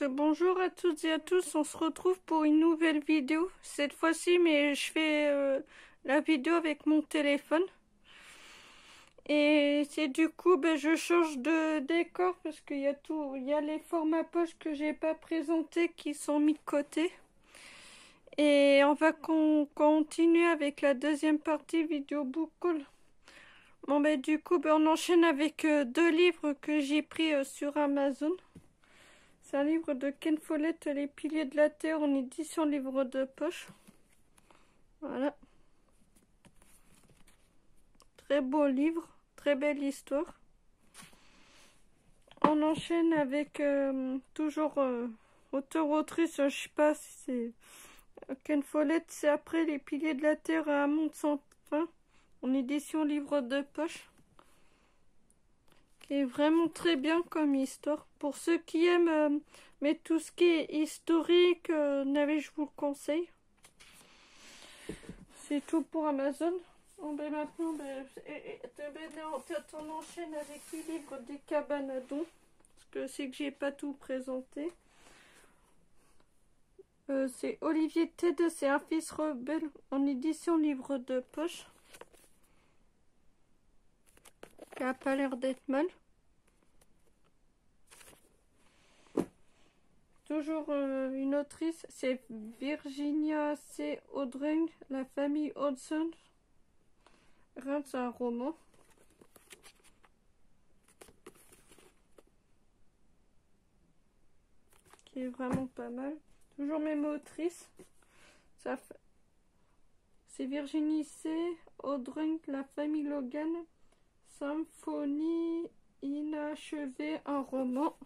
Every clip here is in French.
Bonjour à toutes et à tous, on se retrouve pour une nouvelle vidéo. Cette fois-ci, mais je fais la vidéo avec mon téléphone. Et c'est du coup, je change de décor parce qu'il y a il y a les formats poche que j'ai pas présentés qui sont mis de côté. Et on va continuer avec la deuxième partie vidéo book haul. Bon du coup, on enchaîne avec deux livres que j'ai pris sur Amazon. C'est un livre de Ken Follett, Les Piliers de la Terre, en édition livre de poche. Voilà. Très beau livre, très belle histoire. On enchaîne avec toujours auteur-autrice, je sais pas si c'est Ken Follett, c'est après Les Piliers de la Terre à un monde sans fin, en édition livre de poche. Qui est vraiment très bien comme histoire. Pour ceux qui aiment mais tout ce qui est historique, je vous le conseille. C'est tout pour Amazon. Bon, maintenant, on enchaîne avec les livres des Cabanadons. Parce que c'est que j'ai pas tout présenté. C'est Olivier Ted, c'est un fils rebelle en édition livre de poche. Qui a pas l'air d'être mal. Toujours une autrice, c'est Virginia C. Audring, La famille Hodgson. C'est un roman. Qui est vraiment pas mal. Toujours même autrice. C'est Virginie C. Audring, La famille Logan. Symphonie inachevée, un roman.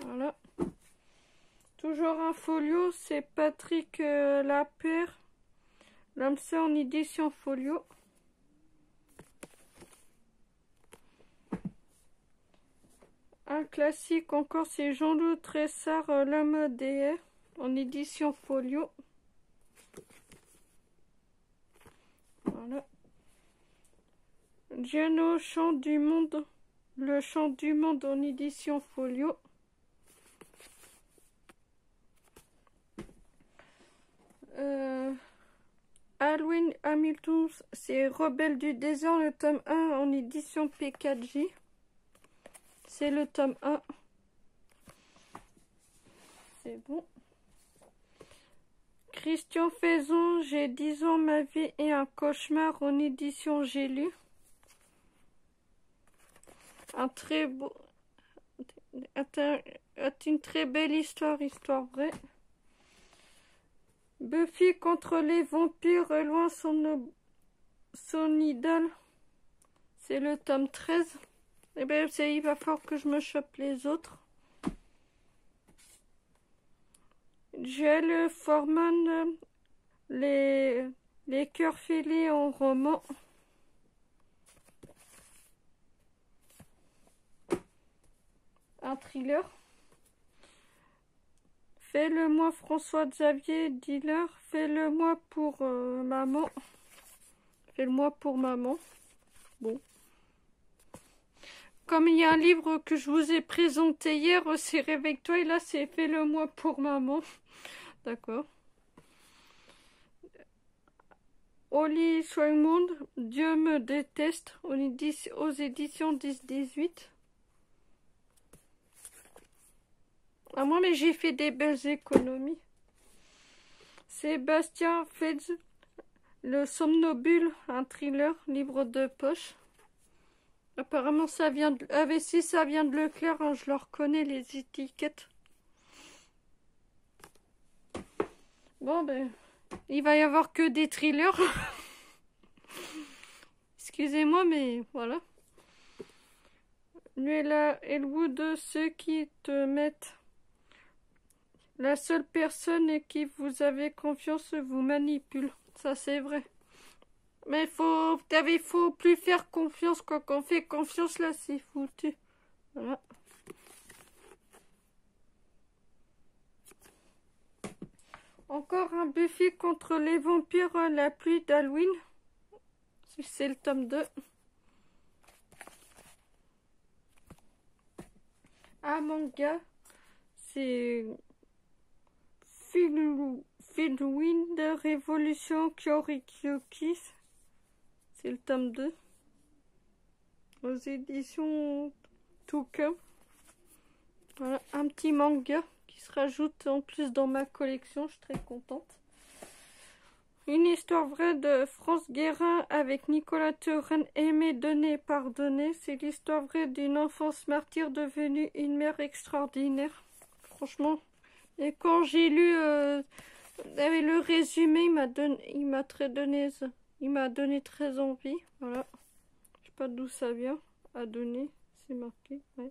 Voilà. Toujours un folio, c'est Patrick Lapère. L'âme sœur en édition folio. Un classique encore, c'est Jean-Loup Tressard, L'homme des haies, en édition folio. Voilà. Giano, Chant du monde, Le chant du monde en édition folio. Alwyn Hamilton, c'est Rebelle du désert, le tome 1 en édition P4J. C'est le tome 1. C'est bon. Christian Faison, J'ai 10 ans, ma vie est un cauchemar, en édition J'ai lu. Une très belle histoire vraie. Buffy contre les vampires, loin son idole. C'est le tome 13. Et il va falloir que je me chope les autres. Joel Foreman, les cœurs fêlés en roman. Un thriller. Fais-le-moi, François-Xavier Dealer. Fais-le-moi pour maman. Fais-le-moi pour maman. Bon. Comme il y a un livre que je vous ai présenté hier, c'est Réveille-toi, et là c'est Fais-le-moi pour maman. D'accord. Holly Swaimond, Dieu me déteste, aux éditions 10-18. Ah moi, mais j'ai fait des belles économies. Sébastien Fetz, Le somnambule, un thriller, livre de poche. Apparemment ça vient de... Ah mais si ça vient de Leclerc, hein, je le reconnais les étiquettes. Bon il va y avoir que des thrillers. Excusez-moi mais voilà. Nuella Elwood, ceux qui te mettent. La seule personne qui vous avez confiance vous manipule. Ça c'est vrai. Mais il faut plus faire confiance. Quand on fait confiance là c'est foutu. Voilà. Encore un Buffy contre les vampires, la pluie d'Halloween. C'est le tome 2. manga. C'est Field Revolution Kyoryuki. C'est le tome 2. Aux éditions Touka. Voilà, un petit manga qui se rajoute en plus dans ma collection. Je suis très contente. Une histoire vraie de France Guérin avec Nicolas Théoren, Aimer, donner, pardonner. C'est l'histoire vraie d'une enfance martyre devenue une mère extraordinaire. Franchement. Et quand j'ai lu avec le résumé, il m'a donné très envie. Voilà. Je sais pas d'où ça vient. À donner, c'est marqué. Ouais.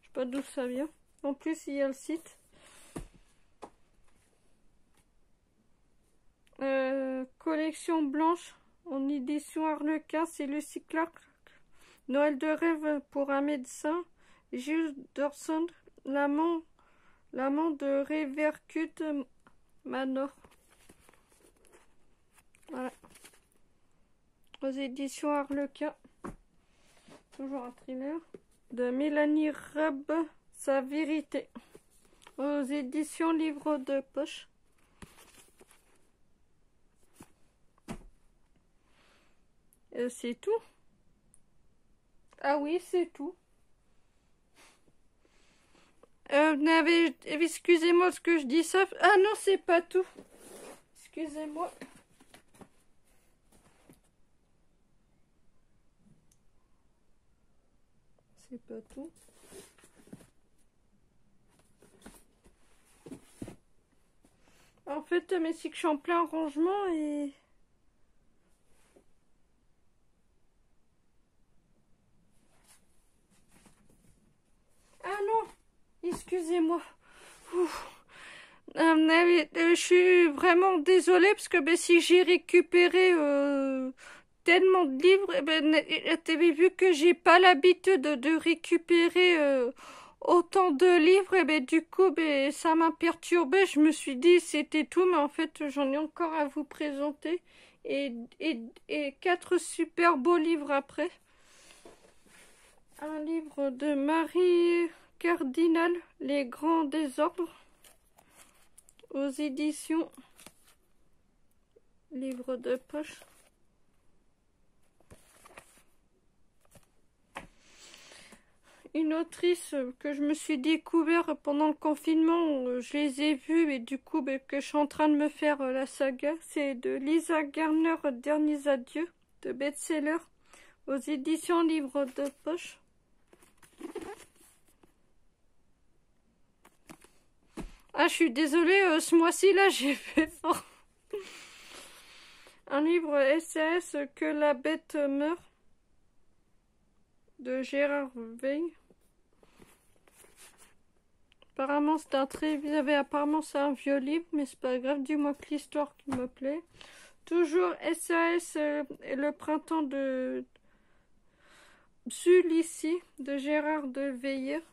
Je sais pas d'où ça vient. En plus, il y a le site. Collection blanche en édition Harlequin, c'est Lucy Clark. Noël de rêve pour un médecin. Gilles Dorson, l'amant de Revercut Manor. Voilà. Aux éditions Harlequin. Toujours un thriller. De Mélanie Rabe, Sa vérité. Aux éditions Livre de poche. C'est tout. Ah oui, c'est tout. Excusez-moi ce que je dis ça. Ah non, c'est pas tout. Excusez-moi. C'est pas tout. En fait, mais c'est que je suis en plein rangement et... Ah non, excusez-moi. Je suis vraiment désolée parce que si j'ai récupéré tellement de livres, t'avais vu que j'ai pas l'habitude de récupérer autant de livres, et du coup ça m'a perturbée. Je me suis dit c'était tout, mais en fait j'en ai encore à vous présenter et 4 super beaux livres après. Un livre de Marie Cardinal, Les Grands Désordres, aux éditions Livre de poche. Une autrice que je me suis découvert pendant le confinement, je les ai vus et du coup que je suis en train de me faire la saga, c'est de Lisa Garner, Derniers adieux, de best-seller, aux éditions Livre de poche. Ah, je suis désolée, ce mois-ci, là, j'ai fait fort. Un livre SAS, Que la bête meurt, de Gérard Veil. Apparemment, c'est apparemment, c'est un vieux livre, mais c'est pas grave, dis-moi que l'histoire qui me plaît. Toujours SAS, Le printemps de Sully, de Gérard de Veiller.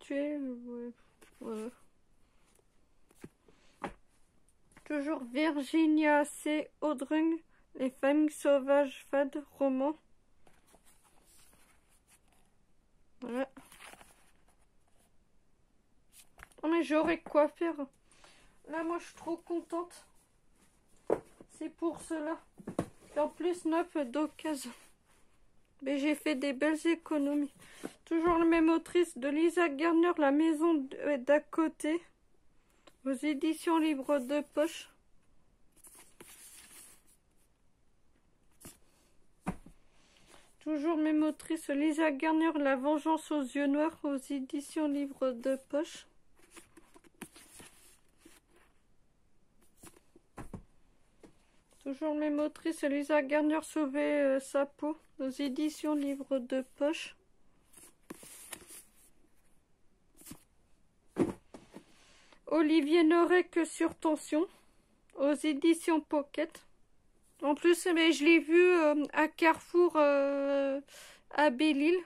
Ouais, voilà. Toujours Virginia C. Audrung, Les familles sauvages fades, roman. Voilà. Oh, mais j'aurais quoi faire. Là, moi, je suis trop contente. C'est pour cela. Et en plus, 9 d'occasion. Mais j'ai fait des belles économies. Toujours la même autrice, de Lisa Garner, La maison d'à côté, aux éditions Livre de poche. Toujours même autrice, Lisa Garner, La vengeance aux yeux noirs, aux éditions Livre de poche. Toujours même autrice, Lisa Garner, Sauver sa peau, aux éditions Livre de poche. Olivier Norek, Sur tension, aux éditions Pocket. En plus, mais je l'ai vu à Carrefour à Belle-Île.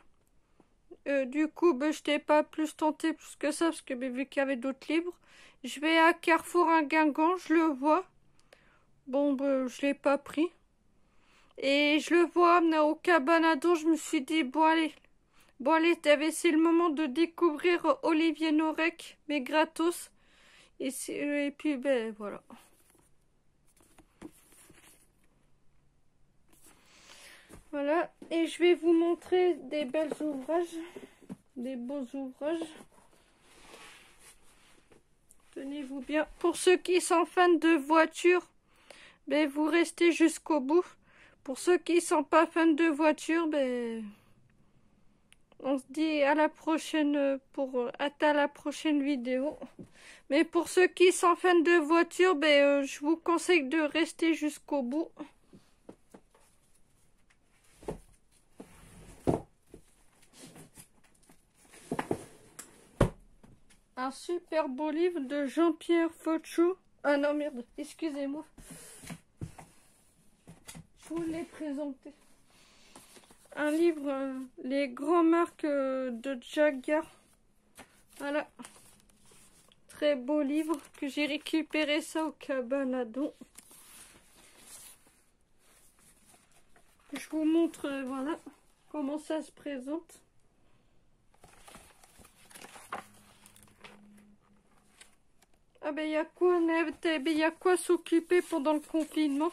Du coup, je n'étais pas plus tentée plus que ça, parce que vu qu'il y avait d'autres livres. Je vais à Carrefour à Guingamp, je le vois. Bon, je l'ai pas pris. Et je le vois au Cabanado, je me suis dit, bon allez, c'est le moment de découvrir Olivier Norek, mais gratos. Et puis, ben voilà. Voilà, et je vais vous montrer des belles ouvrages, des beaux ouvrages. Tenez-vous bien. Pour ceux qui sont fans de voitures, ben vous restez jusqu'au bout. Pour ceux qui sont pas fans de voitures, ben on se dit à la prochaine à la prochaine vidéo. Mais pour ceux qui sont fans de voitures, ben je vous conseille de rester jusqu'au bout. Un super beau livre de Jean-Pierre Fauchou. Ah non, merde, excusez-moi. Je vous l'ai présenté. Un livre, les grandes marques de Jaguar. Voilà. Très beau livre que j'ai récupéré ça au Cabanado. Je vous montre, voilà, comment ça se présente. Ah ben il y a quoi s'occuper pendant le confinement.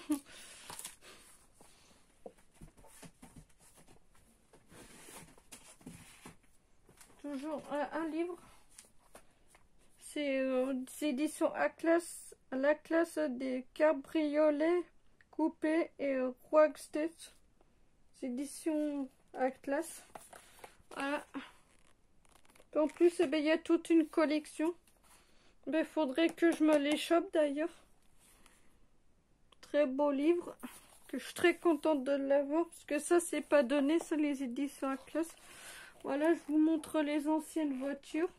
Toujours un livre. C'est des éditions la classe des cabriolets coupés et Rockstead. Édition Atlas. Voilà. En plus, eh ben, il y a toute une collection. Ben, faudrait que je me les chope d'ailleurs. Très beau livre. Que je suis très contente de l'avoir. Parce que ça, c'est pas donné, ça, les éditions Atlas. Voilà, je vous montre les anciennes voitures.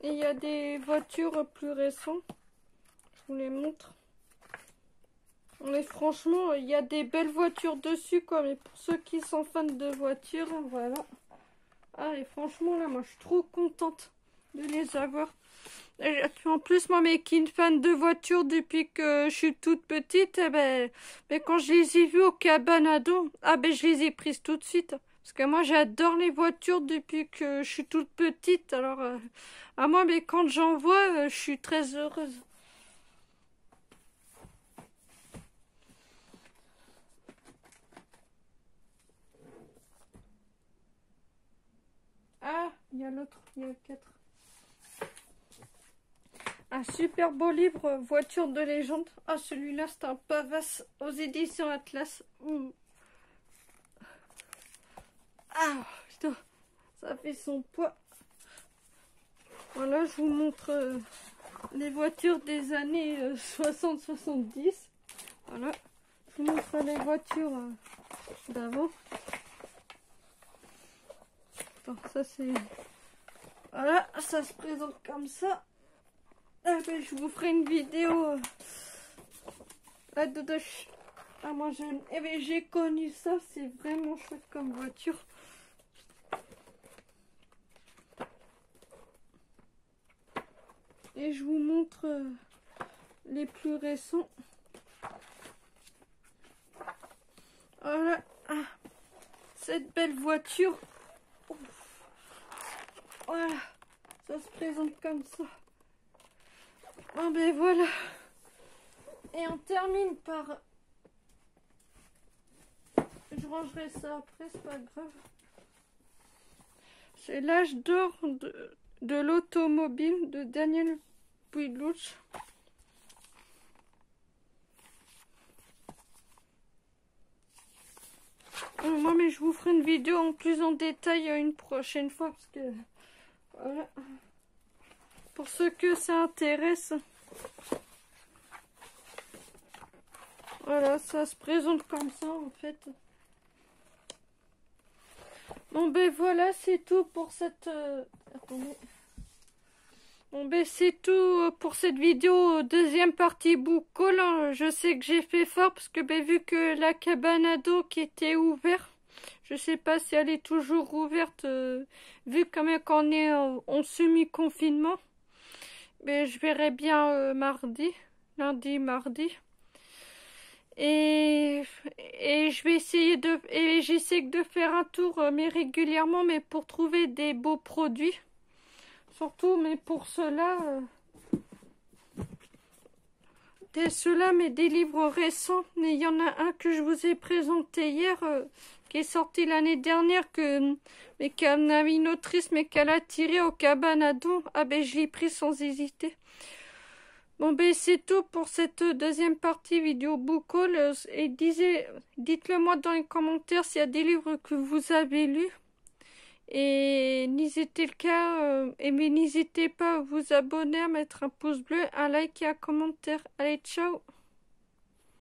Et il y a des voitures plus récentes. Je vous les montre. Mais franchement, il y a des belles voitures dessus, quoi. Mais pour ceux qui sont fans de voitures, voilà. Ah, et franchement, là, moi, je suis trop contente de les avoir. Et en plus, moi, mais qui est une fan de voitures depuis que je suis toute petite, eh ben, mais quand je les ai vues au Cabanado, ah ben, je les ai prises tout de suite. Parce que moi, j'adore les voitures depuis que je suis toute petite. Alors, à moi, mais quand j'en vois, je suis très heureuse. Ah, il y a l'autre, il y a 4. Un super beau livre, Voiture de légende. Ah, celui-là, c'est un Pavas aux éditions Atlas. Ah, putain, ça fait son poids. Voilà, je vous montre les voitures des années 60-70. Voilà, je vous montre les voitures d'avant. Ça c'est... Voilà, ça se présente comme ça. Ah ben, je vous ferai une vidéo là-dedans. Ah, moi j'ai connu ça, c'est vraiment chouette comme voiture. Et je vous montre les plus récents. Voilà, cette belle voiture. Ouf. Voilà, ça se présente comme ça. Ah ben voilà. Et on termine par... Je rangerai ça après, c'est pas grave. C'est l'âge d'or de l'automobile de Daniel Puiglouch. Moi, mais je vous ferai une vidéo en plus en détail une prochaine fois parce que voilà. Pour ceux que ça intéresse. Voilà, ça se présente comme ça en fait. Bon ben voilà, c'est tout pour cette... Attendez. Bon ben c'est tout pour cette vidéo, deuxième partie book haul. Hein. Je sais que j'ai fait fort parce que ben, vu que la Cabanado qui était ouverte, je sais pas si elle est toujours ouverte, vu quand même qu'on est en semi-confinement. Mais je verrai bien mardi. lundi, mardi. Et, et je vais essayer et j'essaie de faire un tour, mais régulièrement, mais pour trouver des beaux produits. Surtout, mais pour cela, mais des livres récents. Mais il y en a un que je vous ai présenté hier, qui est sorti l'année dernière, mais qu'elle a une autrice, mais qu'elle a tiré au cabanadon. Ah ben, je l'ai pris sans hésiter. Bon ben c'est tout pour cette deuxième partie vidéo book haul, et dites-le moi dans les commentaires s'il y a des livres que vous avez lus, et n'hésitez pas à vous abonner, à mettre un pouce bleu, un like et un commentaire. Allez, ciao.